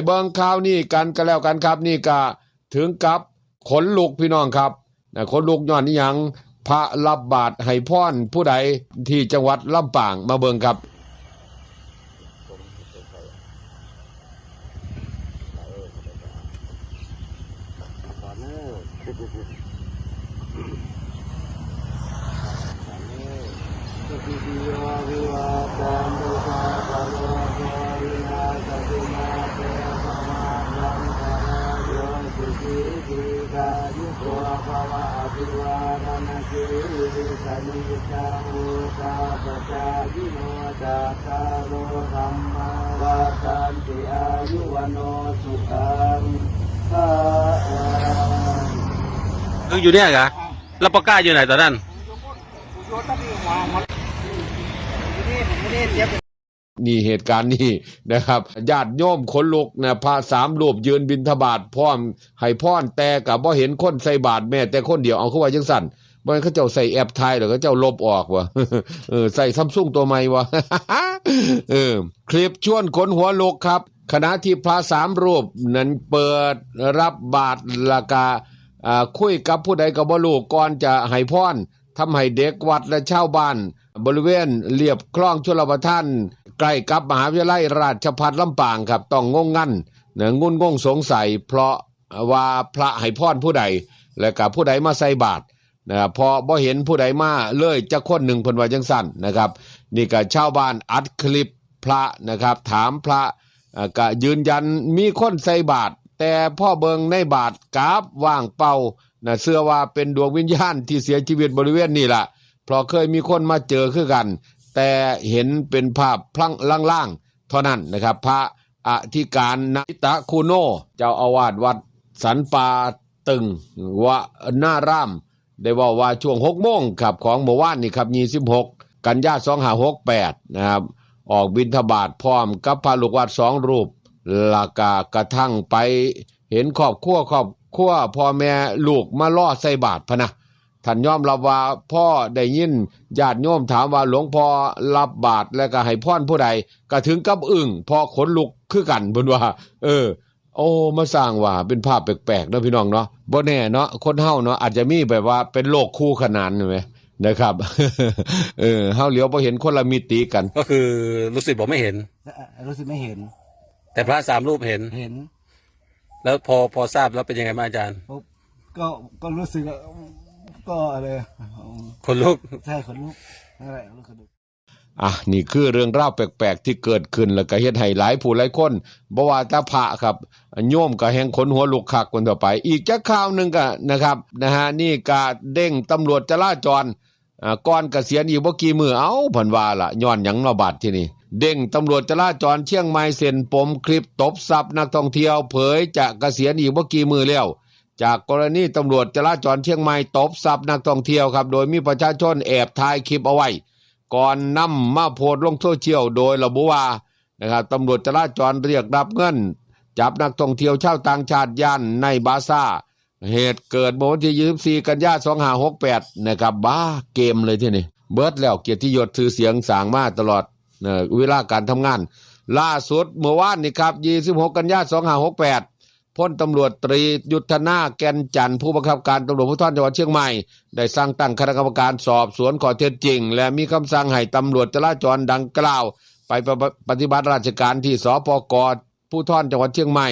เบิ่งข่าวนี้กันก็แล้วกันครับนี่ก็ถึงกับขนลุกพี่น้องครับขนลุกย้อนอีหยังพระรับบาตรให้พรผู้ใดที่จังหวัดลำปางมาเบิ่งครับคืออยู่เนี่ยเหรอแล้วปากกาอยู่ไหนตอนนั้นนี่เหตุการณ์นี้นะครับญาติโยมขนลุกนะพระสามรูปยืนบิณฑบาตพร้อมให้พรแต่ก็บ่เห็นคนใส่บาตรแม้แต่คนเดียวเอาเข้าไว้จังซั่นบ่ให้เขาเจ้าใส่แอปไทยแล้วก็เจ้าลบออกว่ะใส่ Samsung ตัวใหม่ว่ะ คลิปชวนขนหัวลุกครับขณะที่พระสามรูปนั้นเปิดรับบาตรแล้วก็คุยกับผู้ใดก็บ่รู้ก่อนจะให้พรทำให้เด็กวัดและชาวบ้านบริเวณเลียบคลองชลประทานใกล้กับมหาวิทยาลัยราชภัฏลำปางครับต้องงงงันงุนงงสงสัยเพราะว่าพระให้พรผู้ใดและกับผู้ใดมาใส่บาตรนะครับพอบ่เห็นผู้ใดมาเลยจะคนหนึ่งเพิ่นว่าจังซั่นนะครับนี่ก็ชาวบ้านอัดคลิปพระนะครับถามพระก็ยืนยันมีคนใส่บาตรแต่พ่อเบิงในบาตรกราบว่างเป่าเชื่อว่าเป็นดวงวิญญาณที่เสียชีวิตบริเวณนี้ล่ะเพราะเคยมีคนมาเจอคือกันแต่เห็นเป็นภาพพลังล่างๆเท่านั้นนะครับพระอธิการนิตะคูโนเจ้าอาวาสวัดสันป่าตึงวนารามได้ว่าช่วง 6 โมงครับของเมื่อวานนี่ครับ26กันยายน2568นะครับออกบิณฑบาตพร้อมกับพระลูกวัด2รูปลากระทั่งไปเห็นครอบครัวพ่อแม่ลูกมาล่อใส่บาตรพะนะท่านยอมรับว่าพ่อได้ยินญาติโยมถามว่าหลวงพ่อรับบาตรแล้วก็ให้พรผู้ใดก็ถึงกับอึ้งพอขนลุกคือกันเพิ่นว่าโอ้มาสร้างว่าเป็นภาพแปลกๆเนาะพี่น้องเนาะบ่แน่เนาะคนเฮาเนาะอาจจะมีแบบว่าเป็นโลกคู่ขนานใช่มั้ยนะครับเฮาเหลียวบ่เห็นคนละมิติกันก็คือรู้สึกบอกไม่เห็นไม่เห็นแต่พระสามรูปเห็นแล้วพอทราบแล้วเป็นยังไงบ้างอาจารย์ก็รู้สึกก็อะไรคนลุกใช่คนลุกอะไรคนลุกนี่คือเรื่องราวแปลกๆที่เกิดขึ้นแล้วก็เฮ็ดให้หลายผู้หลายคนบ่ว่าแต่พระครับโยมก็แฮงขนหัวลุกคักคนต่อไปอีกจักข่าวนึงก็นะครับนี่ก็เด้งตำรวจจราจรก่อนเกษียณอีกบ่กี่มื้อเพิ่นว่าล่ะย้อนหยังเนาะบาดที่นี่เด้งตำรวจจราจรเชียงใหม่เส้นปมคลิปตบทรัพย์นักท่องเที่ยวเผยจะเกษียณอีกบ่กี่มื้อแล้วจากกรณีตำรวจจราจรเชียงใหม่ตบทรัพย์นักท่องเที่ยวครับโดยมีประชาชนแอบถ่ายคลิปเอาไว้ก่อนนำมาโพสต์ลงโซเชียลโดยระบุว่านะครับตำรวจจราจรเรียกรับเงินจับนักท่องเที่ยวชาวต่างชาติย่านในบาซ่าเหตุเกิดเมื่อวันที่24กันยายน2568นะครับบ้าเกมเลยที่นี่เบิดแล้วเกียรติยศชื่อเสียงสร้างมาตลอดเวลาการทำงานล่าสุดเมื่อวานนี่ครับ26กันยายน2568พลตำรวจตรียุทธนาแก่นจันทร์ผู้บังคับการตำรวจภูธรจังหวัดเชียงใหม่ได้สั่งตั้งคณะกรรมการสอบสวนข้อเท็จจริงและมีคำสั่งให้ตำรวจจราจรดังกล่าวไปปฏิบัติราชการที่สปก.ภูธรจังหวัดเชียงใหม่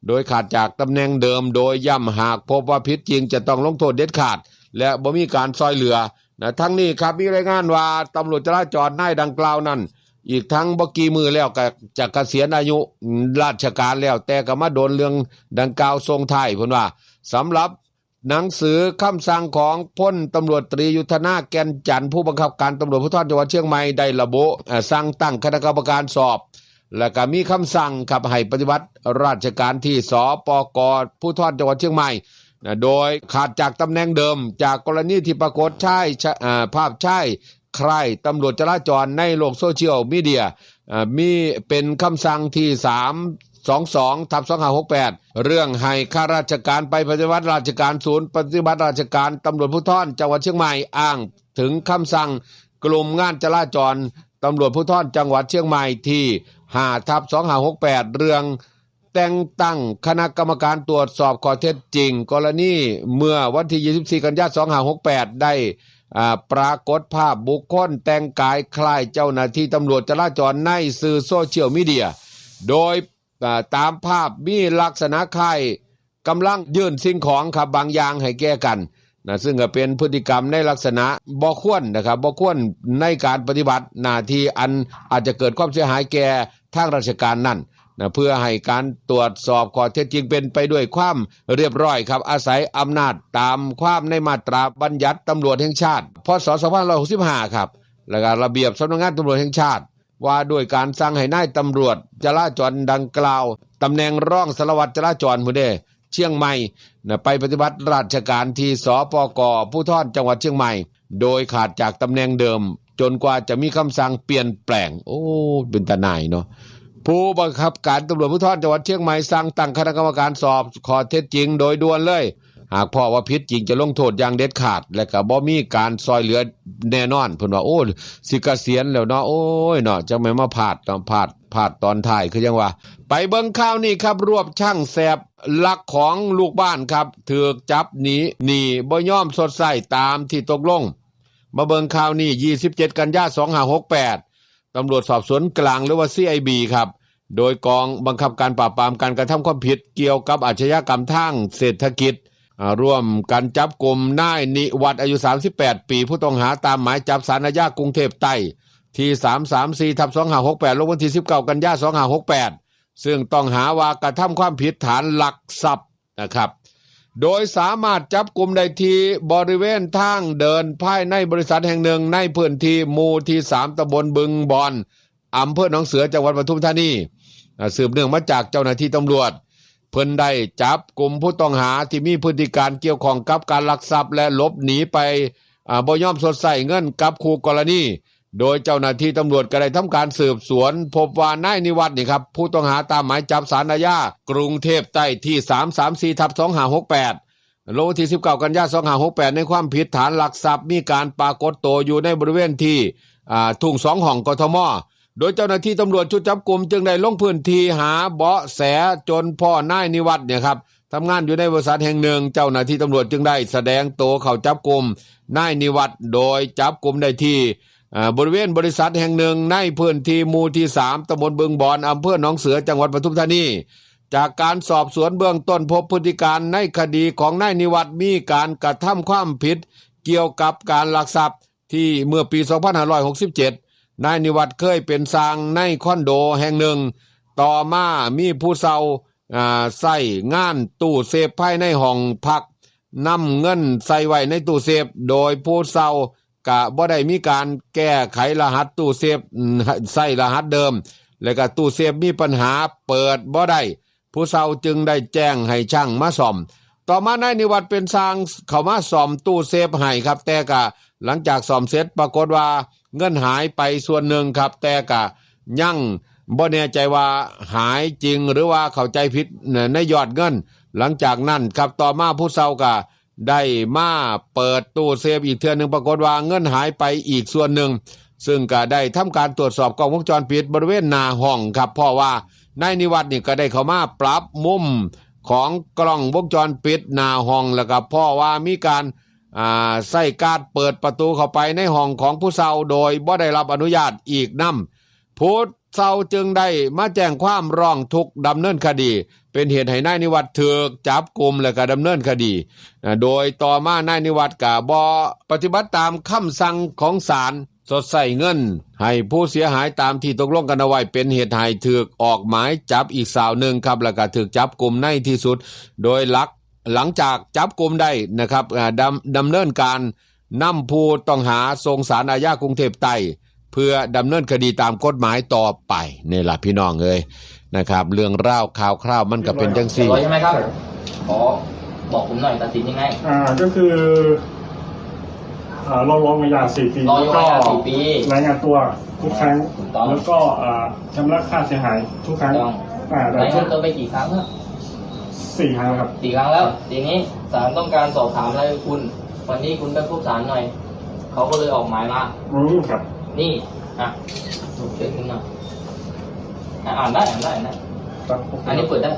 โดยขาดจากตำแหน่งเดิมโดยย่ำหากพบว่าผิดจริงจะต้องลงโทษเด็ดขาดและบ่มีการซอยเหลือทั้งนี้ครับมีรายงานว่าตำรวจจราจรนายดังกล่าวนั้นอีกทั้งบ่กี่มือแล้วก็จะเกษียณอายุราชการแล้วแต่ก็มาโดนเรื่องดังกล่าวทรงท้ายเพิ่นว่าสำหรับหนังสือคำสั่งของพลตำรวจตรียุทธนาแก่นจันทร์ผู้บังคับการตำรวจภูธรจังหวัดเชียงใหม่ได้ระบุสั่งตั้งคณะกรรมการสอบและก็มีคำสั่งครับให้ปฏิบัติราชการที่สปก.ภูธรจังหวัดเชียงใหม่โดยขาดจากตำแหน่งเดิมจากกรณีที่ปรากฏภาพใช่ใครตำรวจจราจรในโลกโซเชียลมีเดียมีเป็นคำสั่งที่322/2568เรื่องให้ข้าราชการไปปฏิบัติราชการศูนย์ปฏิบัติราชการตำรวจภูธรจังหวัดเชียงใหม่อ้างถึงคำสั่งกลุ่มงานจราจรตำรวจภูธรจังหวัดเชียงใหม่ที่5/2568เรื่องแ แต่งตั้งคณะกรรมการตรวจสอบข้อเท็จจริงกรณีเมื่อวันที่24กันยายน2568ได้ปรากฏภาพบุคคลแต่งกายคล้ายเจ้าหน้าที่ตำรวจจราจรในสื่อโซเชียลมีเดียโดยตามภาพมีลักษณะคล้ายกำลังยื่นสิ่งของครับบางอย่างให้แก้กันนะซึ่งก็เป็นพฤติกรรมในลักษณะบ่ควรนะครับบ่ควรในการปฏิบัติหน้าที่อันอาจจะเกิดความเสียหายแก่ทางราชการนั่นนะเพื่อให้การตรวจสอบข้อเท็จจริงเป็นไปด้วยความเรียบร้อยครับอาศัยอำนาจตามความในมาตราบัญญัติตำรวจแห่งชาติพ.ศ. 2565ครับและก็ระเบียบสำนักงานตำรวจแห่งชาติว่าด้วยการสั่งให้นายตำรวจจราจรดังกล่าวตำแหน่งรองสารวัตรจราจรผู้ใดเชียงใหม่ไปปฏิบัติราชการที่สปก.ภูธรจังหวัดเชียงใหม่โดยขาดจากตำแหน่งเดิมจนกว่าจะมีคำสั่งเปลี่ยนแปลงโอ้เป็นตาหน่ายเนาะผู้บังคับการตำรวจภูธรจังหวัดเชียงใหม่สั่งตั้งคณะกรรมการสอบข้อเท็จจริงโดยด่วนเลยหากพบว่าผิดจริงจะลงโทษอย่างเด็ดขาดและก็บ่มีการซอยเหลือแน่นอนเพิ่นว่าโอ้สิเกษียณแล้วเนาะโอ้ยเนาะจังแม่นมาพลาดตอนท้ายคือจังว่าไปเบิ่งข่าวนี้ครับรวบช่างแสบลักของลูกบ้านครับถูกจับหนีบ่ยอมสดใสตามที่ตกลงมาเบิ่งข่าวนี้27กันยายน2568ตำรวจสอบสวนกลางหรือว่า CIB ครับโดยกองบังคับการปราบปรามการกระทำความผิดเกี่ยวกับอาชญากรรมทางเศรษฐกิจร่วมกันจับกลุ่มนายนิวัฒน์อายุ38ปีผู้ต้องหาตามหมายจับศาลอาญากรุงเทพใต้ที่334/2568ลงวันที่19กันยายน2568ซึ่งต้องหาว่ากระทำความผิดฐานลักทรัพย์นะครับโดยสามารถจับกลุ่มได้ที่บริเวณทางเดินภายในบริษัทแห่งหนึ่งในพื้นที่หมู่ที่3ตำบลบึงบอนอำเภอหนองเสือจังหวัดปทุมธานีสืบเนื่องมาจากเจ้าหน้าที่ตำรวจเพิ่นได้จับกลุ่มผู้ต้องหาที่มีพฤติการเกี่ยวข้องกับการลักทรัพย์และหลบหนีไปบ่ยอมสดใสเงินกับคู่กรณีโดยเจ้าหน้าที่ตำรวจก็ได้ทำการสืบสวนพบว่านายนิวัฒน์นี่ครับผู้ต้องหาตามหมายจับศาลอาญากรุงเทพใต้ที่334/2568ลงวันที่19กันยายน2568ในความผิดฐานลักทรัพย์มีการปรากฏตัวอยู่ในบริเวณที่ทุ่ง2ห้องกทมโดยเจ้าหน้าที่ตำรวจชุดจับกุมจึงได้ลงพื้นที่หาเบาะแสจนพ่อนายนิวัฒน์เนี่ยครับทำงานอยู่ในบริษัทแห่งหนึ่งเจ้าหน้าที่ตำรวจจึงได้แสดงตัวเข้าจับกุมนายนิวัฒน์โดยจับกุมได้ที่บริเวณบริษัทแห่งหนึ่งในพื้นที่หมู่ที่3ตำบลบึงบอนอำเภอหนองเสือจังหวัดปทุมธานีจากการสอบสวนเบื้องต้นพบพฤติการในคดีของนายนิวัฒน์มีการกระทำความผิดเกี่ยวกับการลักทรัพย์ที่เมื่อปี2567นายนิวัฒน์เคยเป็นสร้างในคอนโดแห่งหนึ่งต่อมามีผู้เฒ่าใส่งานตู้เซฟภายในห้องพักนำเงินใส่ไว้ในตู้เซฟโดยผู้เฒ่ากะบ่ได้มีการแก้ไขรหัสตู้เซฟใส่รหัสเดิมและก็ตู้เซฟมีปัญหาเปิดบ่ได้ผู้เฒ่าจึงได้แจ้งให้ช่างมาซ่อมต่อมานายนิวัฒน์เป็นสร้างเข้ามาซ่อมตู้เซฟให้ครับแต่ก็หลังจากซ่อมเสร็จปรากฏว่าเงินหายไปส่วนหนึ่งครับแต่ก็ยังบ่แน่ใจว่าหายจริงหรือว่าเข้าใจผิดในยอดเงินหลังจากนั้นครับต่อมาผู้เฒ่าก็ได้มาเปิดตู้เซฟอีกเทื่อนึงปรากฏว่าเงินหายไปอีกส่วนหนึ่งซึ่งก็ได้ทำการตรวจสอบกล้องวงจรปิดบริเวณหน้าห้องครับเพราะว่านายนิวัฒน์นี่ก็ได้เข้ามาปรับมุมของกล้องวงจรปิดหน้าห้องแล้วก็เพราะว่ามีการใส่การเปิดประตูเข้าไปในห้องของผู้เฒ่าโดยบ่ได้รับอนุญาตอีกนำผู้เฒ่าจึงได้มาแจ้งความร้องทุกข์ดำเนินคดีเป็นเหตุให้นายนิวัฒน์ถูกจับกุมและก็ดำเนินคดีโดยต่อมานายนิวัฒน์ก็บ่ปฏิบัติตามคำสั่งของศาลสดใส่เงินให้ผู้เสียหายตามที่ตกลงกันเอาไว้เป็นเหตุให้ถูกออกหมายจับอีกสาวหนึ่งครับแล้วก็ถูกจับกุมในที่สุดโดยหลังจากจับกุมได้นะครับดำเนินการนำผู้ต้องหาส่งศาลอาญากรุงเทพใต้เพื่อดำเนินคดีตามกฎหมายต่อไปนี่ล่ะพี่น้องเอ้ยนะครับเรื่องราวข่าวคราวมันก็เป็นจังซี่ใช่ไหมครับขอบอกผมหน่อยตัดสินยังไงก็คือรอลงอาญา4 ปีแล้วก็รายงานตัวทุกครั้งแล้วก็ชำระค่าเสียหายทุกครั้งรายงานตัวไปกี่ครั้งครับ4 ครั้งครับ4 ครั้งแล้วทีนี้ศาลต้องการสอบถามอะไรคุณวันนี้คุณไปพบศาลหน่อยเขาก็เลยออกหมายมาครับนี่ถูกเชิญขึ้นมาอ่านได้ ครับ อันนี้เปิดได้